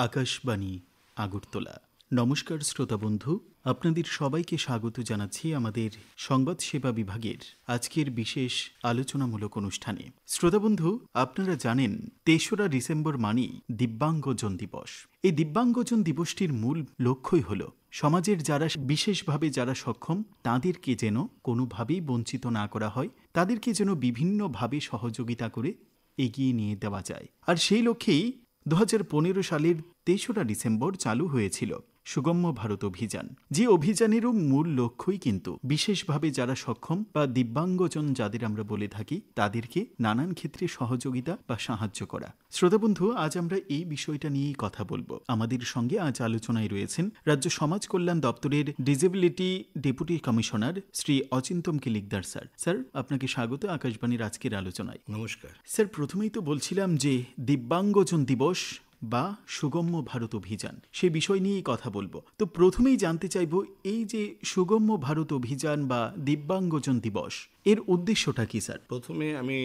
আকাশবাণী আগরতলা। নমস্কার শ্রোতা বন্ধু, আপনাদের সবাইকে স্বাগত জানাচ্ছি আমাদের সংবাদ সেবা বিভাগের আজকের বিশেষ আলোচনামূলক অনুষ্ঠানে। শ্রোতা বন্ধু, আপনারা জানেন ৩রা ডিসেম্বর মানেই দিব্যাঙ্গজন দিবস। এই দিব্যাঙ্গজন দিবসটির মূল লক্ষ্যই হল সমাজের যারা বিশেষভাবে যারা সক্ষম তাদেরকে যেন কোনোভাবেই বঞ্চিত না করা হয়, তাদেরকে যেন বিভিন্নভাবে সহযোগিতা করে এগিয়ে নিয়ে দেওয়া যায়। আর সেই লক্ষ্যেই 2015 সালের ৩রা ডিসেম্বর চালু হয়েছিল সুগম্য ভারত অভিযান। যে অভিযানেরও মূল লক্ষ্যই কিন্তু বিশেষভাবে যারা সক্ষম বা দিব্যাঙ্গজন যাদের আমরা বলে থাকি তাদেরকে নানান ক্ষেত্রে সহযোগিতা বা সাহায্য করা। শ্রোতা বন্ধু, আজ আমরা এই বিষয়টা নিয়েই কথা বলবো। আমাদের সঙ্গে আজ আলোচনায় রয়েছেন রাজ্য সমাজ কল্যাণ দপ্তরের disability deputy commissioner Shri Achintam Kilikdar sir. Sir, আপনাকে স্বাগত আকাশবাণীর আজকের আলোচনায়। নমস্কার স্যার, প্রথমেই তো বলছিলাম যে দিব্যাঙ্গজন দিবস বা সুগম্য ভারত অভিযান, সে বিষয় নিয়েই কথা বলবো। তো প্রথমেই জানতে চাইব, এই যে সুগম্য ভারত অভিযান বা দিব্যাঙ্গজন দিবস, এর উদ্দেশ্যটা কি স্যার? প্রথমে আমি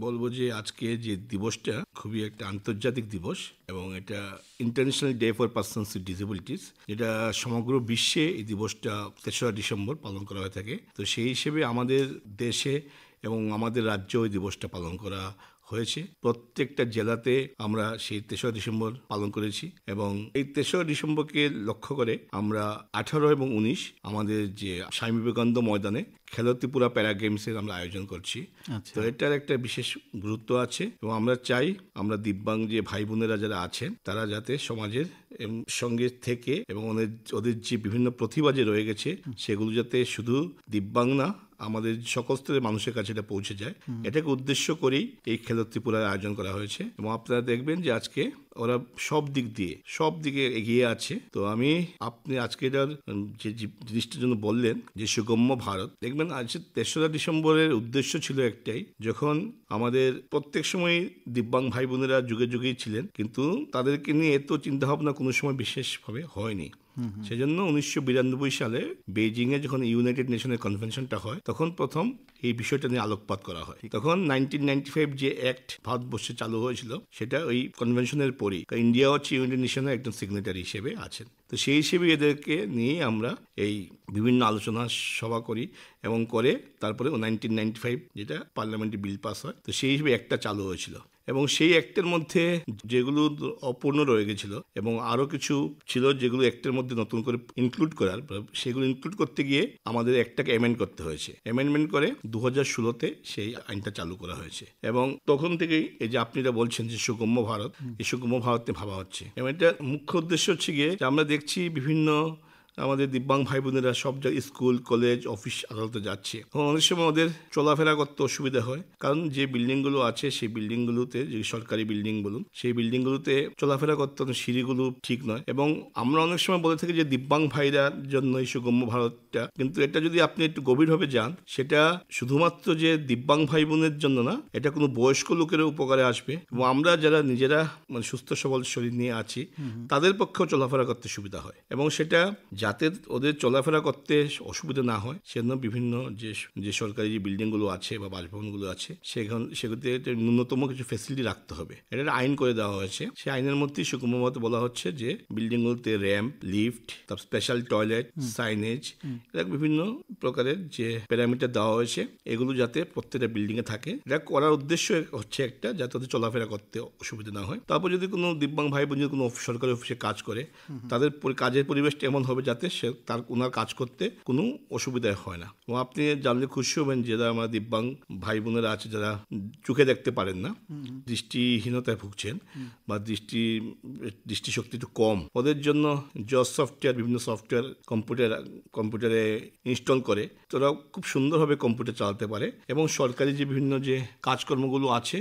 বলবো যে আজকে যে দিবসটা খুবই একটা আন্তর্জাতিক দিবস এবং এটা international day for persons with disabilities, যেটা সমগ্র বিশ্বে এই দিবসটা ৩রা ডিসেম্বর পালন করা হয়ে থাকে। তো সেই হিসেবে আমাদের দেশে এবং আমাদের রাজ্যে ওই দিবসটা পালন করা হয়েছে। প্রত্যেকটা জেলাতে আমরা সেই ৩রা ডিসেম্বর পালন করেছি এবং এই ৩রা ডিসেম্বরকে লক্ষ্য করে আমরা 18 এবং 19 আমাদের যে স্বামী বিবেকানন্দ ময়দানে খেলো ত্রিপুরা প্যারা গেমসের আমরা আয়োজন করছি। তো এটার একটা বিশেষ গুরুত্ব আছে এবং আমরা চাই আমরা দিব্যাঙ্গ যে ভাই বোনেরা যারা আছেন তারা যাতে সমাজের সঙ্গে থেকে এবং ওদের যে বিভিন্ন প্রতিভা যে রয়ে গেছে সেগুলো যাতে শুধু দিব্যাঙ্গ না, আমাদের সকল স্তরের মানুষের কাছে এটা পৌঁছে যায়, এটাকে উদ্দেশ্য করেই এই খেলো ত্রিপুরার আয়োজন করা হয়েছে। এবং আপনারা দেখবেন যে আজকে ওরা সব দিকে এগিয়ে আছে। তো আপনি আজকে এটার যে জিনিসটার জন্য বললেন যে সুগম্য ভারত, দেখবেন আজ ৩রা ডিসেম্বরের উদ্দেশ্য ছিল একটাই, যখন আমাদের প্রত্যেক সময় দিব্যাঙ্গ ভাই বোনেরা যুগে যুগেই ছিলেন, কিন্তু তাদেরকে নিয়ে এত চিন্তাভাবনা কোনো সময় বিশেষভাবে হয়নি। সেজন্য 1992 সালে বেইজিংয়ে যখন ইউনাইটেড নেশনের কনভেনশনটা হয়, তখন প্রথম এই বিষয়টা নিয়ে আলোকপাত করা হয়। তখন 1995 যে অ্যাক্ট ভারতবর্ষে চালু হয়েছিল, সেটা ওই কনভেনশনের পরই, ইন্ডিয়া হচ্ছে ইউনাইটেড নেশনের একজন সিগনেটারি হিসেবে আছেন। তো সেই হিসেবে এদেরকে নিয়ে আমরা এই বিভিন্ন আলোচনা সভা করি এবং করে তারপরে 1995 যেটা পার্লামেন্টে বিল পাস হয়, তো সেই হিসেবে একটা চালু হয়েছিল। এবং সেই অ্যাক্টের মধ্যে যেগুলো অপূর্ণ রয়ে গেছিল এবং আরও কিছু ছিল যেগুলো অ্যাক্টের মধ্যে নতুন করে ইনক্লুড করার, সেগুলো ইনক্লুড করতে গিয়ে আমাদের একটাকে অ্যামেন্ড করতে হয়েছে। অ্যামেন্ডমেন্ট করে 2016-তে সেই আইনটা চালু করা হয়েছে এবং তখন থেকেই এই যে আপনি এটা বলছেন যে সুগম্য ভারত, এই সুগম্য ভারতে ভাবা হচ্ছে। এবং এটা মুখ্য উদ্দেশ্য হচ্ছে গিয়ে যে আমরা দেখছি বিভিন্ন আমাদের দিব্যাঙ্গ ভাই বোনেরা সব জায়গায় স্কুল, কলেজ, অফিস, আদালতে যাচ্ছে। অনেক সময় ওদের চলাফেরা করতে অসুবিধা হয়, কারণ যে বিল্ডিংগুলো আছে সেই বিল্ডিংগুলোতে, যে সরকারি বিল্ডিং বলুন, সেই বিল্ডিংগুলোতে চলাফেরা করতে সিঁড়িগুলো ঠিক নয়। এবং আমরা অনেক সময় বলে থাকি যে দিব্যাঙ্গ ভাইরার জন্য এই সুগম্য ভারতটা, কিন্তু এটা যদি আপনি একটু গভীরভাবে যান, সেটা শুধুমাত্র যে দিব্যাঙ্গ ভাই বোনের জন্য না, এটা কোনো বয়স্ক লোকেরও উপকারে আসবে এবং আমরা যারা নিজেরা মানে সুস্থ সবল শরীর নিয়ে আছি তাদের পক্ষেও চলাফেরা করতে সুবিধা হয়। এবং সেটা যাতে ওদের চলাফেরা করতে অসুবিধা না হয় সেজন্য বিভিন্ন যে সরকারি যে বিল্ডিংগুলো আছে বা বাসভবনগুলো আছে সেগুলোতে ন্যূনতম কিছু ফেসিলিটি রাখতে হবে। এটা আইন করে দেওয়া হয়েছে। সেই আইনের মধ্যে সুগম্যভাবে বলা হচ্ছে যে বিল্ডিংগুলোতে র্যাম্প, লিফট, তারপর স্পেশাল টয়লেট, সাইনেজ, এরকম বিভিন্ন প্রকারের যে প্যারামিটার দেওয়া হয়েছে, এগুলো যাতে প্রত্যেকটা বিল্ডিংয়ে থাকে। এটা করার উদ্দেশ্য হচ্ছে একটা, যাতে ওদের চলাফেরা করতে অসুবিধা না হয়। তারপর যদি কোনো দিব্যাঙ্গ ভাই বোন যদি কোনো সরকারি অফিসে কাজ করে, তাদের কাজের পরিবেশটা এমন হবে যাতে ওনার কাজ করতে কোনো অসুবিধা হয় না। এবং আপনি জানলে খুশি হবেন যে যারা আমার দিব্যাঙ্গ ভাই বোনেরা আছে, যারা চোখে দেখতে পারেন না, দৃষ্টিহীনতায় ভুগছেন বা দৃষ্টিশক্তি একটু কম, ওদের জন্য জজ সফটওয়্যার, বিভিন্ন সফটওয়্যার কম্পিউটারে ইনস্টল করে তোরা খুব সুন্দরভাবে কম্পিউটার চালাতে পারে এবং সরকারি যে বিভিন্ন যে কাজকর্মগুলো আছে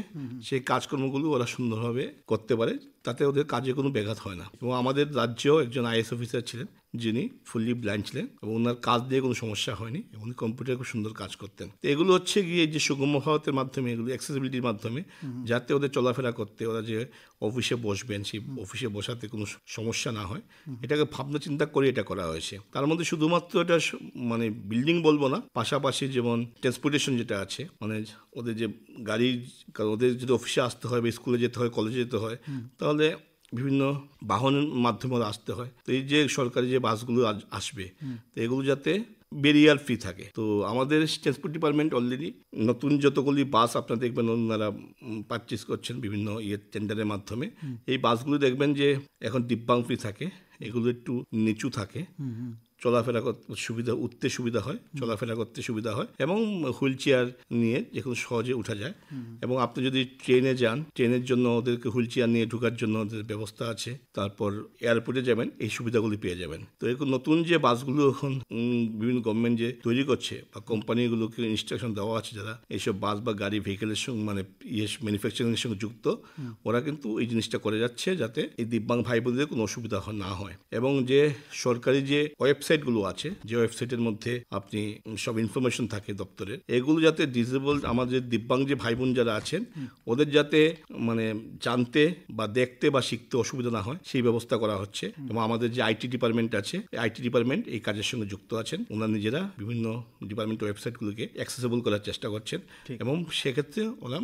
সেই কাজকর্মগুলো ওরা সুন্দরভাবে করতে পারে, তাতে ওদের কাজে কোনো ব্যাঘাত হয় না। এবং আমাদের রাজ্যেও একজন আইএস অফিসার ছিলেন যিনি ফুললি ব্লাইন্ড ছিলেন এবং ওনার কাজ দিয়ে কোনো সমস্যা হয়নি এবং উনি কম্পিউটারে খুব সুন্দর কাজ করতেন। তো এগুলো হচ্ছে গিয়ে যে সুগম্য ভারতের মাধ্যমে, এগুলো অ্যাক্সেসিবিলিটির মাধ্যমে, যাতে ওদের চলাফেরা করতে, ওরা যে অফিসে বসবেন সেই অফিসে বসাতে কোনো সমস্যা না হয়, এটাকে ভাবনা চিন্তা করে এটা করা হয়েছে। তার মধ্যে শুধুমাত্র এটা মানে বিল্ডিং বলবো না, পাশাপাশি যেমন ট্রান্সপোর্টেশন যেটা আছে, মানে ওদের যে গাড়ি, ওদের যদি অফিসে আসতে হয় বা স্কুলে যেতে হয়, কলেজে যেতে হয়, তাহলে বিভিন্ন বাহনের মাধ্যমে ওরা আসতে হয়। তো এই যে সরকারি যে বাসগুলো আসবে, তো এগুলো যাতে ব্যারিয়ার ফ্রি থাকে। তো আমাদের ট্রান্সপোর্ট ডিপার্টমেন্ট অলরেডি নতুন যতগুলি বাস আপনারা দেখবেন ওনারা পারচেস করছেন বিভিন্ন টেন্ডারের মাধ্যমে। এই বাসগুলো দেখবেন যে এখন দিব্যাং ফ্রি থাকে, এগুলো একটু নিচু থাকে, চলাফেরা করতে সুবিধা, উঠতে সুবিধা হয়, চলাফেরা করতে সুবিধা হয়, এবং হুইল চেয়ার নিয়ে যেগুলো সহজে উঠা যায়। এবং আপনি যদি ট্রেনে যান, ট্রেনের জন্য ওদেরকে হুইল চেয়ার নিয়ে ঢোকার জন্য ওদের ব্যবস্থা আছে। তারপর এয়ারপোর্টে যাবেন, এই সুবিধাগুলি পেয়ে যাবেন। তো এরকম নতুন যে বাসগুলো এখন বিভিন্ন গভর্নমেন্ট যে তৈরি করছে বা কোম্পানিগুলোকে ইনস্ট্রাকশন দেওয়া আছে, যারা এইসব বাস বা গাড়ি ভেহিকেলের সঙ্গে মানে ম্যানুফ্যাকচারিংয়ের সঙ্গে যুক্ত, ওরা কিন্তু এই জিনিসটা করে যাচ্ছে যাতে এই দিব্যাঙ্গ ভাই বোনদের কোনো অসুবিধা না হয়। এবং যে সরকারি যে ওয়েবসাইটগুলো আছে, যে ওয়েবসাইটের মধ্যে আপনি সব ইনফরমেশন থাকে দপ্তরের, এগুলো যাতে ডিসেবল আমাদের দিব্যাঙ্গ যে ভাই বোন যারা আছেন ওদের যাতে মানে জানতে বা দেখতে বা শিখতে অসুবিধা না হয়, সেই ব্যবস্থা করা হচ্ছে। এবং আমাদের যে আইটি ডিপার্টমেন্ট আছে, আইটি ডিপার্টমেন্ট এই কাজের সঙ্গে যুক্ত আছেন। ওনারা নিজেরা বিভিন্ন ডিপার্টমেন্ট ওয়েবসাইটগুলোকে অ্যাক্সেসিবল করার চেষ্টা করছেন, এবং সেক্ষেত্রে ওরা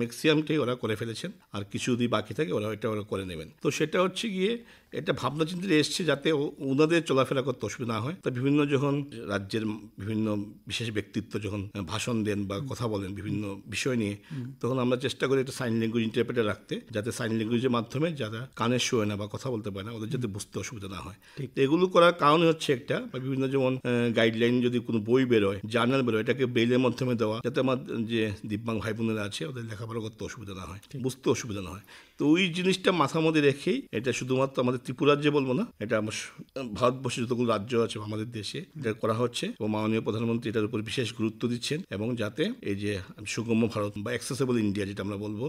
ম্যাক্সিমামটাই ওরা করে ফেলেছেন। আর কিছু যদি বাকি থাকে ওরা করে নেবেন। তো সেটা হচ্ছে গিয়ে এটা ভাবনা চিন্তা এসছে যাতে ওনাদের চলাফেরা করতে অসুবিধা না হয়। তা বিভিন্ন যখন রাজ্যের বিভিন্ন বিশেষ ব্যক্তিত্ব যখন ভাষণ দেন বা কথা বলেন বিভিন্ন বিষয় নিয়ে, তখন আমরা চেষ্টা করি একটা সাইন ল্যাঙ্গুয়েজ ইন্টারপ্রেটার রাখতে, যাতে সাইন ল্যাঙ্গুয়েজের মাধ্যমে যারা কানে শোয় না বা কথা বলতে পারে না ওদের যাতে বুঝতে অসুবিধা না হয়। তো এগুলো করার কারণ হচ্ছে একটা বিভিন্ন যেমন গাইডলাইন, যদি কোনো বই বেরোয়, জার্নাল বেরোয়, এটাকে ব্রেইলের মাধ্যমে দেওয়া, যাতে আমার যে দিব্যাঙ্গ ভাই বোনেরা আছে ওদের লেখাপড়া করতে অসুবিধা না হয়, বুঝতে অসুবিধা না হয়। তো ওই জিনিসটা মাথার মধ্যে রেখেই এটা শুধুমাত্র আমাদের ত্রিপুরা রাজ্যে বলবো না, এটা আমার ভারতবর্ষের যতগুলো রাজ্য আছে আমাদের দেশে এটা করা হচ্ছে। এবং মাননীয় প্রধানমন্ত্রী এটার উপর বিশেষ গুরুত্ব দিচ্ছেন, এবং যাতে এই যে সুগম্য ভারত বা অ্যাক্সেসিবল ইন্ডিয়া যেটা আমরা বলবো,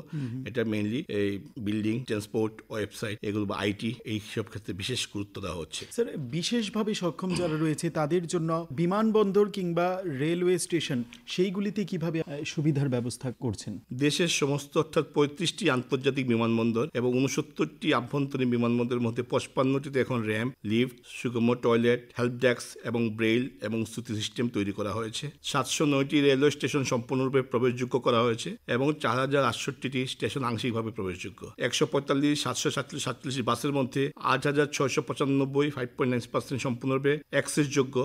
এটা মেইনলি এই বিল্ডিং, ট্রান্সপোর্ট, ওয়েবসাইট এগুলো বা আইটি, এই সব ক্ষেত্রে বিশেষ গুরুত্ব দেওয়া হচ্ছে। স্যার, বিশেষভাবে সক্ষম যারা রয়েছে তাদের জন্য বিমানবন্দর কিংবা রেলওয়ে স্টেশন সেইগুলিতে কিভাবে সুবিধার ব্যবস্থা করছেন? দেশের সমস্ত অর্থাৎ 35টি আন্তর্জাতিক বিমানবন্দর এবং 69টি আভ্যন্তরীণ বিমানবন্দরের মধ্যে 55টিতে এখন ramp, lift, Sugamya toilet, help desk এবং ব্রেইল এবং শ্রুতি সিস্টেম তৈরি করা হয়েছে। 709টি রেলওয়ে স্টেশন সম্পূর্ণরূপে প্রবেশযোগ্য করা হয়েছে এবং 4068টি স্টেশন আংশিকভাবে প্রবেশযোগ্য। 145 747 বাসের মধ্যে 8695 5.9% সম্পূর্ণরূপে অ্যাক্সেসযোগ্য,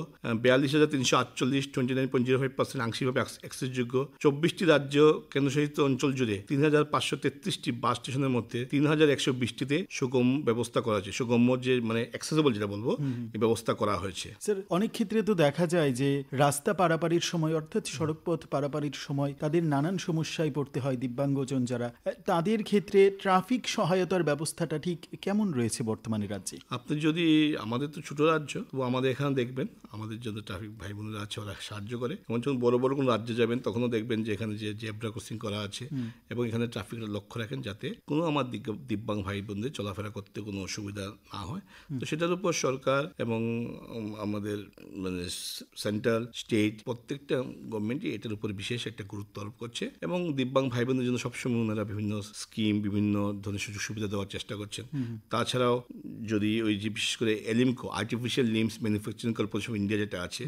42348 29.05% আংশিকভাবে অ্যাক্সেসযোগ্য। 24টি রাজ্য কেন্দ্রশাসিত অঞ্চল জুড়ে 3533টি বাস স্টেশনের মধ্যে 3120টিতে সুগম ব্যবস্থা করা হয়েছে। সুগম্য যে মানে অ্যাক্সেসিবল যেটা বলবো, এই ব্যবস্থা করা হয়েছে। স্যার, অনেক ক্ষেত্রে তো দেখা যায় যে রাস্তা পারাপারের সময় অর্থাৎ সড়কপথ পারাপারের সময় তাদের নানান সমস্যায় পড়তে হয় দিব্যাঙ্গজন যারা, তাদের ক্ষেত্রে ট্রাফিক সহায়তার ব্যবস্থাটা ঠিক কেমন রয়েছে বর্তমানে রাজ্যে? আপনি যদি, আমাদের তো ছোট রাজ্য, তো আমাদের এখানে দেখবেন আমাদের জন্য ট্রাফিক ভাই বোনেরা আছে, ওরা সাহায্য করে। এবং যখন বড় বড় কোনো রাজ্যে যাবেন তখনও দেখবেন যে এখানে যে জেব্রা ক্রসিং করা আছে এবং এখানে ট্রাফিকের লক্ষ্য রাখেন যাতে কোনো আমার দিব্যাঙ্গ ভাই বোনদের চলাফেরা করতে কোনো অসুবিধা না হয়। তো সেটার উপর সরকার এবং আমাদের মানে সেন্ট্রাল, স্টেট প্রত্যেকটা গভর্নমেন্টই এটার উপর বিশেষ একটা গুরুত্ব আরোপ করছে এবং দিব্যাঙ্গ ভাই বোনদের জন্য সবসময় ওনারা বিভিন্ন স্কিম, বিভিন্ন ধরনের সুযোগ সুবিধা দেওয়ার চেষ্টা করছেন। তাছাড়াও যদি ওই যে বিশেষ করে ALIMCO, artificial limbs manufacturing corporation of India যেটা আছে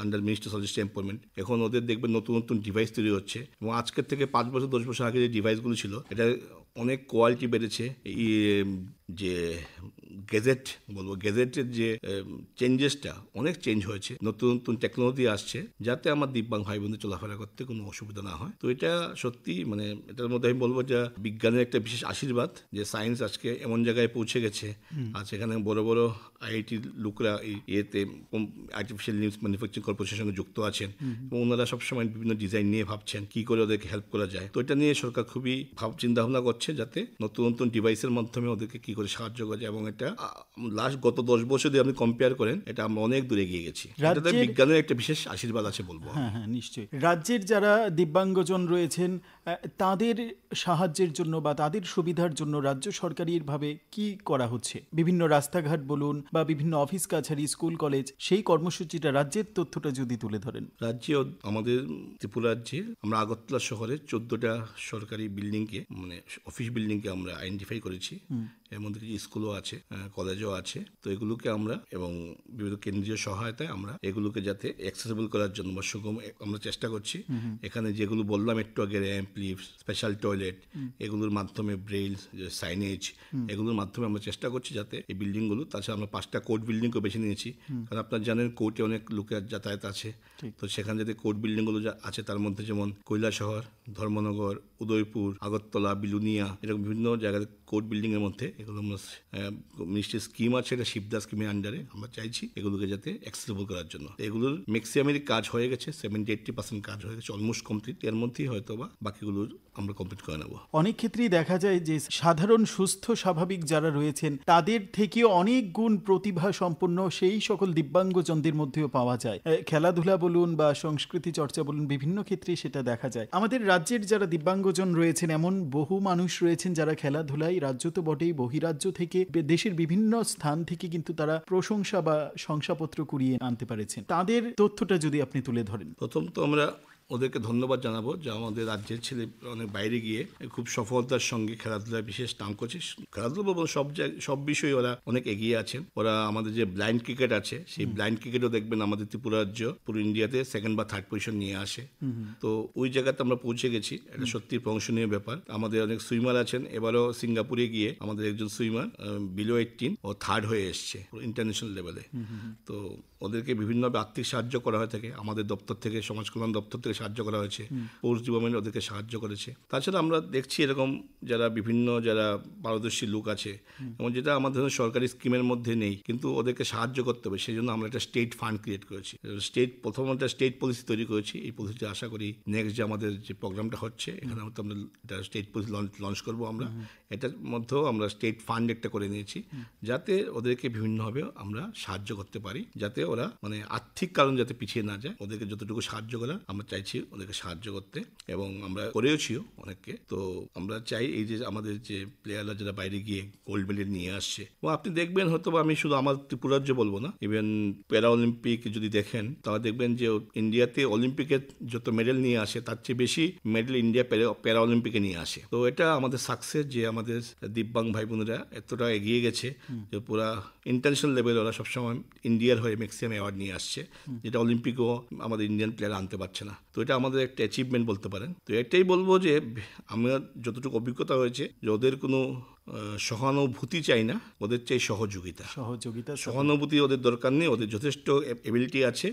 আন্ডার মিনিস্টার সাজেস্ট এমপ্লয়মেন্ট, এখন ওদের দেখবেন নতুন নতুন ডিভাইস তৈরি হচ্ছে এবং আজকের থেকে 5 বছর 10 বছর আগে যে ডিভাইসগুলো ছিল এটা অনেক কোয়ালিটি বেড়েছে। যে গেজেট বলবো, গেজেটের যে চেঞ্জেসটা অনেক চেঞ্জ হয়েছে, নতুন নতুন টেকনোলজি আসছে যাতে আমার দিব্যাঙ্গ ভাই বোনদের চলাফেরা করতে কোনো অসুবিধা না হয়। তো এটা সত্যি মানে এটার মধ্যে আমি বলবো যে বিজ্ঞানের একটা বিশেষ আশীর্বাদ যে সায়েন্স আজকে এমন জায়গায় পৌঁছে গেছে। আর সেখানে বড় বড় আইআইটি লোকরা ইয়েতে আর্টিফিশিয়াল লিম্বস ম্যানুফ্যাকচারিং কর্পোরেশনের সঙ্গে যুক্ত আছেন এবং ওনারা সবসময় বিভিন্ন ডিজাইন নিয়ে ভাবছেন কি করে ওদেরকে হেল্প করা যায়। তো এটা নিয়ে সরকার খুবই চিন্তা ভাবনা করছে যাতে নতুন নতুন ডিভাইসের মাধ্যমে ওদেরকে কি করে সাহায্য করা যায়। এবং এটা লাস্ট গত 10 বছর যদি আপনি কম্পেয়ার করেন, এটা আমরা অনেক দূরে এগিয়ে গেছি। এটাতে বিজ্ঞানের একটা বিশেষ আশীর্বাদ আছে বলবো। হ্যাঁ, নিশ্চয়ই। রাজ্যের যারা দিব্যাঙ্গজন রয়েছেন তাদের সাহায্যের জন্য বা তাদের সুবিধার জন্য রাজ্য সরকারিভাবে কি করা হচ্ছে? বিভিন্ন রাস্তাঘাট বলুন বা বিভিন্ন অফিস কাছারি, স্কুল কলেজ, সেই কর্মসূচিটা রাজ্যের তথ্যটা যদি তুলে ধরেন। রাজ্যে আমাদের ত্রিপুরা রাজ্যে আমরা আগরতলা শহরে 14টা সরকারি বিল্ডিংকে মানে অফিস বিল্ডিংকে আমরা আইডেন্টিফাই করেছি এর মধ্যে কিছু স্কুলও আছে, কলেজও আছে। তো এগুলোকে আমরা এবং বিভিন্ন কেন্দ্রীয় সহায়তায় আমরা এগুলোকে যাতে অ্যাক্সেসিবল করার জন্য বা সুগম আমরা চেষ্টা করছি। এখানে যেগুলো বললাম একটু আগে, র্যাম্প, লিফট, স্পেশাল টয়লেট, এগুলোর মাধ্যমে ব্রেইল, সাইনেজ, এগুলোর মাধ্যমে আমরা চেষ্টা করছি যাতে এই বিল্ডিংগুলো, তাছাড়া আমরা 5টা কোর্ট বিল্ডিংকে বেছে নিয়েছি, কারণ আপনারা জানেন কোর্টে অনেক লোকের যাতায়াত আছে। তো সেখানে যাতে কোর্ট বিল্ডিংগুলো আছে তার মধ্যে যেমন কৈলাসহর, ধর্মনগর, উদয়পুর, আগরতলা, বিলুনিয়া, এরকম বিভিন্ন জায়গায় কোর্ট বিল্ডিংয়ের মধ্যে এগুলো আমরা মিনিস্ট্রির স্কিম আছে, এটা শিবদা স্কিমের আন্ডারে আমরা চাইছি এগুলোকে যাতে অ্যাক্সেসিবল করার জন্য। এগুলোর ম্যাক্সিমামেরই কাজ হয়ে গেছে, 70-80% কাজ হয়ে গেছে, অলমোস্ট কমপ্লিট। এর মধ্যেই হয়তো বা বাকিগুলোর আমরা কমপ্লিট করে নেব। অনেক ক্ষেত্রেই দেখা যায় যে সাধারণ সুস্থ স্বাভাবিক যারা রয়েছেন তাদের থেকেও অনেক গুণ প্রতিভা সম্পন্ন সেই সকল দিব্যাঙ্গজনদের মধ্যেও পাওয়া যায়। খেলাধুলা বলুন বা সংস্কৃতি চর্চা বলুন, বিভিন্ন ক্ষেত্রে সেটা দেখা যায়। আমাদের রাজ্যের যারা দিব্যাঙ্গজন রয়েছেন, এমন বহু মানুষ রয়েছেন যারা খেলাধুলায় রাজ্য তো বটেই, বহিরাজ্য থেকে, দেশের বিভিন্ন স্থান থেকে কিন্তু তারা প্রশংসা বা শংসাপত্র কুড়িয়ে আনতে পেরেছেন। তাদের তথ্যটা যদি আপনি তুলে ধরেন। প্রথম তো আমরা ওদেরকে ধন্যবাদ জানাবো যে আমাদের রাজ্যের ছেলে অনেক বাইরে গিয়ে খুব সফলতার সঙ্গে খেলাধুলায় বিশেষ নাম করছে। খেলাধুলা বলবো সব বিষয়ে ওরা অনেক এগিয়ে আছেন। ওরা আমাদের যে ব্লাইন্ড ক্রিকেট আছে, সেই ব্লাইন্ড ক্রিকেটও দেখবেন আমাদের ত্রিপুরা রাজ্য পুরো ইন্ডিয়াতে 2nd বা 3rd পজিশন নিয়ে আসে। তো ওই জায়গাতে আমরা পৌঁছে গেছি, এটা সত্যি প্রশংসনীয় ব্যাপার। আমাদের অনেক সুইমার আছেন, এবারও সিঙ্গাপুরে গিয়ে আমাদের একজন সুইমার বিলো 18 ও 3rd হয়ে এসছে ইন্টারন্যাশনাল লেভেলে। তো ওদেরকে বিভিন্নভাবে আর্থিক সাহায্য করা হয়ে থাকে, আমাদের দপ্তর থেকে, সমাজ কল্যাণ দপ্তর থেকে সাহায্য করা হয়েছে, স্পোর্টস ডিপার্টমেন্ট ওদেরকে সাহায্য করেছে। তাছাড়া আমরা দেখছি এরকম যারা যারা পারদর্শী লোক আছে, এবং যেটা আমাদের সরকারি স্কিমের মধ্যে নেই, কিন্তু ওদেরকে সাহায্য করতে হবে, সেই জন্য আমরা একটা স্টেট ফান্ড ক্রিয়েট করেছি। প্রথম একটা স্টেট পলিসি তৈরি করেছি। এই পলিসিটা আশা করি নেক্সট যে আমাদের যে প্রোগ্রামটা হচ্ছে এখানে হয়তো আমরা স্টেট পলিসি লঞ্চ করবো। আমরা এটার মধ্যেও আমরা স্টেট ফান্ড একটা করে নিয়েছি, যাতে ওদেরকে বিভিন্নভাবে আমরা সাহায্য করতে পারি, যাতে ওরা আর্থিক কারণ যাতে পিছিয়ে না যায়। ওদেরকে যতটুকু সাহায্য করার আমরা চাইছি ওদেরকে সাহায্য করতে, এবং আমরা করেওছিও অনেককে। তো আমরা চাই এই যে আমাদের যে প্লেয়াররা যারা বাইরে গিয়ে গোল্ড মেডেল নিয়ে আসছে, এবং আপনি দেখবেন হয়তো আমি শুধু আমার ত্রিপুরা রাজ্য বলবো না, ইভেন প্যারা অলিম্পিক যদি দেখেন তাহলে দেখবেন যে ইন্ডিয়াতে অলিম্পিকের যত মেডেল নিয়ে আসে তার চেয়ে বেশি মেডেল ইন্ডিয়া প্যারা অলিম্পিকে নিয়ে আসে। তো এটা আমাদের সাকসেস যে আমাদের দিব্যাঙ্গ ভাই বোনেরা এতটা এগিয়ে গেছে যে পুরা ইন্টারন্যাশনাল লেভেলে ওরা সবসময় ইন্ডিয়ার হয়ে ম্যাক্সিমাম অ্যাওয়ার্ড নিয়ে আসছে, যেটা অলিম্পিকও আমাদের ইন্ডিয়ান প্লেয়ার আনতে পারছে না। তো এটা আমাদের একটা অ্যাচিভমেন্ট বলতে পারেন। তো এটাই বলবো যে আমার যতটুকু অভিজ্ঞতা হয়েছে যে ওদের কোনো সহানুভূতি চাই না, ওদের চাই সহযোগিতা। সহানুভূতি ওদের দরকার নেই, ওদের যথেষ্ট এবিলিটি আছে,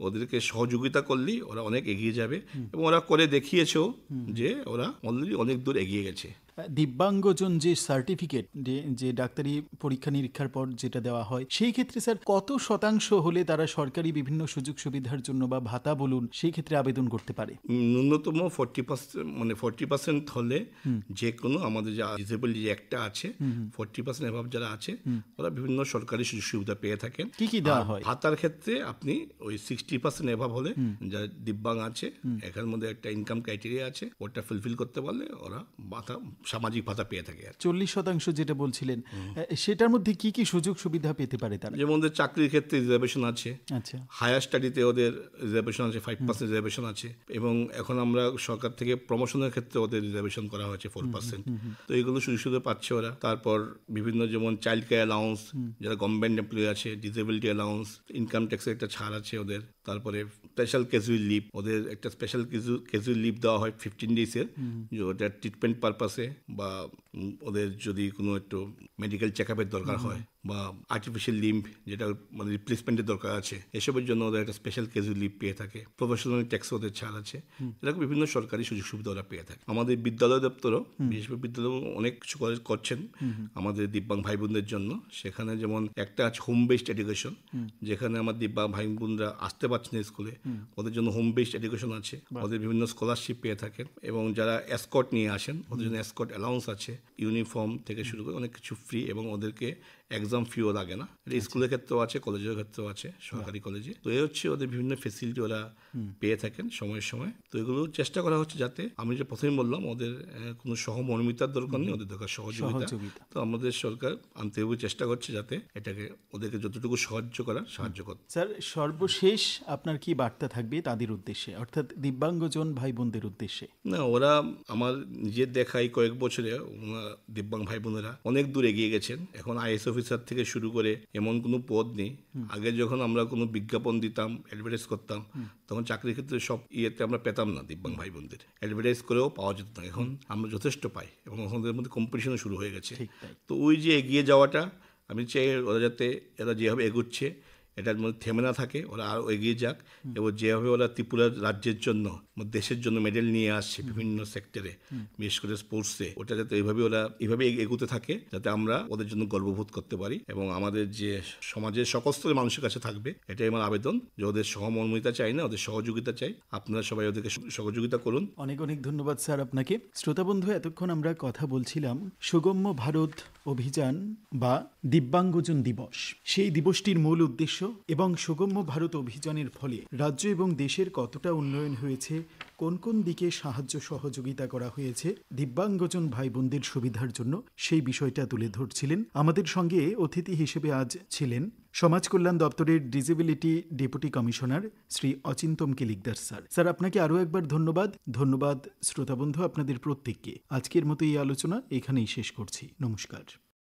ওদেরকে সহযোগিতা করলেই ওরা অনেক এগিয়ে যাবে, এবং ওরা করে দেখিয়েছেও যে ওরা অলরেডি অনেক দূর এগিয়ে গেছে। দিব্যাঙ্গজন যে সার্টিফিকেট, যে ডাক্তারি পরীক্ষা নিরীক্ষার পর যেটা দেওয়া হয়, সেই ক্ষেত্রে স্যার কত শতাংশ হলে তারা সরকারি বিভিন্ন সুযোগ সুবিধার জন্য বা ভাতা বলুন সেই ক্ষেত্রে আবেদন করতে পারে? ন্যূনতম 40% হলে যে কোনো আমাদের যে ডিসেবিলিটি একটা আছে 40% এভাব যারা আছে ওরা বিভিন্ন সরকারি সুযোগ সুবিধা পেয়ে থাকেন। কি দেওয়া হয়? ভাতার ক্ষেত্রে আপনি ওই 60% এভাব হলে যারা দিব্যাঙ্গ আছে, এখানের মধ্যে একটা ইনকাম ক্রাইটেরিয়া আছে, ওটা ফুলফিল করতে পারলে ওরা সামাজিক ভাতা পেয়ে থাকে। 40% যেটা বলছিলেন, সেটার মধ্যে কি কি সুযোগ সুবিধা পেতে পারে তারা? যেমন ওদের চাকরির ক্ষেত্রে রিজার্ভেশন আছে, আচ্ছা, হায়ার স্টাডিতে ওদের রিজার্ভেশন আছে, 5% রিজার্ভেশন আছে, এবং এখন আমরা সরকার থেকে প্রমোশনের ক্ষেত্রে ওদের রিজার্ভেশন করা হয়েছে 4%। তো এগুলো সুযোগ সুবিধা পাচ্ছে ওরা। তারপর বিভিন্ন যেমন চাইল্ড কেয়ার অ্যালাউন্স, যারা গভর্নমেন্ট এমপ্লয়ি আছে, ডিসেবিলিটি অ্যালাউন্স, ইনকাম ট্যাক্সের একটা ছাড় আছে ওদের। তারপরে স্পেশাল ক্যাজুয়াল লিভ, ওদের একটা স্পেশাল ক্যাজুয়াল লিভ দেওয়া হয় 15 ডেজের, যে ওটা ট্রিটমেন্ট পারপাসে বা ওদের যদি কোনো একটু মেডিকেল চেক আপের দরকার হয় বা আর্টিফিশিয়াল লিম্ব যেটা রিপ্লেসমেন্টের দরকার আছে, এসবের জন্য ওদের একটা স্পেশাল ক্যাজুয়াল লিভ পেয়ে থাকে। প্রফেশনাল ট্যাক্স ওদের ছাড় আছে। এরকম বিভিন্ন সরকারি সুযোগ সুবিধা ওরা পেয়ে থাকে। আমাদের বিদ্যালয় দপ্তরও, বিশেষ করে বিদ্যালয় অনেক কিছু করছেন আমাদের দিব্যাঙ্গ ভাই বোনদের জন্য। সেখানে যেমন একটা আছে হোম বেসড এডুকেশন, যেখানে আমার দিব্যাঙ্গ ভাই বোনরা আসতে পারছে না স্কুলে, ওদের জন্য হোম বেসড এডুকেশন আছে। ওদের বিভিন্ন স্কলারশিপ পেয়ে থাকেন, এবং যারা এসকর্ট নিয়ে আসেন ওদের জন্য এসকর্ট অ্যালাউন্স আছে, ইউনিফর্ম থেকে শুরু করে অনেক কিছু ফ্রি, এবং ওদেরকে এক্সাম ফিও লাগে না। এটা স্কুলের ক্ষেত্রেও আছে, কলেজের ক্ষেত্রেও আছে, সরকারি কলেজে। তো এই হচ্ছে ওদের বিভিন্ন ফেসিলিটি ওরা পেয়ে থাকেন সময়ের সময়। তো এগুলো চেষ্টা করা হচ্ছে যাতে, আমি যে প্রথমে বললাম, ওদের কোনো সহমর্মিতার দরকার নেই, ওদের দরকার সহযোগিতা। তো আমাদের সরকার আন্তরিকভাবে চেষ্টা করছে যাতে এটাকে ওদেরকে যতটুকু সাহায্য করতে। স্যার, সর্বশেষ আপনার কি বার্তা থাকবে তাদের উদ্দেশ্যে, অর্থাৎ দিব্যাঙ্গজন ভাই বোনদের উদ্দেশ্যে? না, ওরা আমার নিজের দেখাই কয়েক বছরে দিব্যাঙ্গ ভাই বোনেরা অনেক দূর এগিয়ে গেছেন। এখন আইএস অফিসার থেকে শুরু করে এমন কোনো পদ নেই। আগে যখন আমরা কোনো বিজ্ঞাপন দিতাম, অ্যাডভার্টাইজ করতাম, তখন চাকরির ক্ষেত্রে সব ইয়েতে আমরা পেতাম না দিব্যাঙ্গ ভাই বোনদের, অ্যাডভার্টাইজ করেও পাওয়া যেত না। এখন আমরা যথেষ্ট পাই এবং ওদের মধ্যে কম্পিটিশনও শুরু হয়ে গেছে। তো ওই যে এগিয়ে যাওয়াটা, আমি চাই ওরা যাতে এরা যেভাবে এগোচ্ছে এটার মধ্যে থেমে না থাকে, ওরা আরও এগিয়ে যাক। এবং যেভাবে ওরা ত্রিপুরা রাজ্যের জন্য, দেশের জন্য মেডেল নিয়ে আসছে বিভিন্ন সেক্টরে, বিশেষ করে স্পোর্টসে, ওটা যাতে এইভাবে এগোতে থাকে, যাতে আমরা ওদের জন্য গর্ববোধ করতে পারি এবং আমাদের যে সমাজের সকল স্তরের মানুষের কাছে থাকবে, এটাই আমার আবেদন যে ওদের সহমর্মিতা চাই না, ওদের সহযোগিতা চাই। আপনারা সবাই ওদেরকে সহযোগিতা করুন। অনেক অনেক ধন্যবাদ স্যার আপনাকে। শ্রোতা বন্ধু, এতক্ষণ আমরা কথা বলছিলাম সুগম্য ভারত অভিযান বা দিব্যাঙ্গজন দিবস, সেই দিবসটির মূল উদ্দেশ্য এবং সুগম্য ভারত অভিযানের ফলে রাজ্য এবং দেশের কতটা উন্নয়ন হয়েছে, কোন কোন দিকে সাহায্য সহযোগিতা করা হয়েছে দিব্যাঙ্গজন ভাই বোনদের সুবিধার জন্য, সেই বিষয়টা তুলে ধরছিলেন। আমাদের সঙ্গে অতিথি হিসেবে আজ ছিলেন সমাজ কল্যাণ দপ্তরের disability deputy commissioner Shri Achintam Kilikdar sir. Sir, আপনাকে আরও একবার ধন্যবাদ। ধন্যবাদ শ্রোতা বন্ধু আপনাদের প্রত্যেককে। আজকের মতো এই আলোচনা এখানেই শেষ করছি। নমস্কার।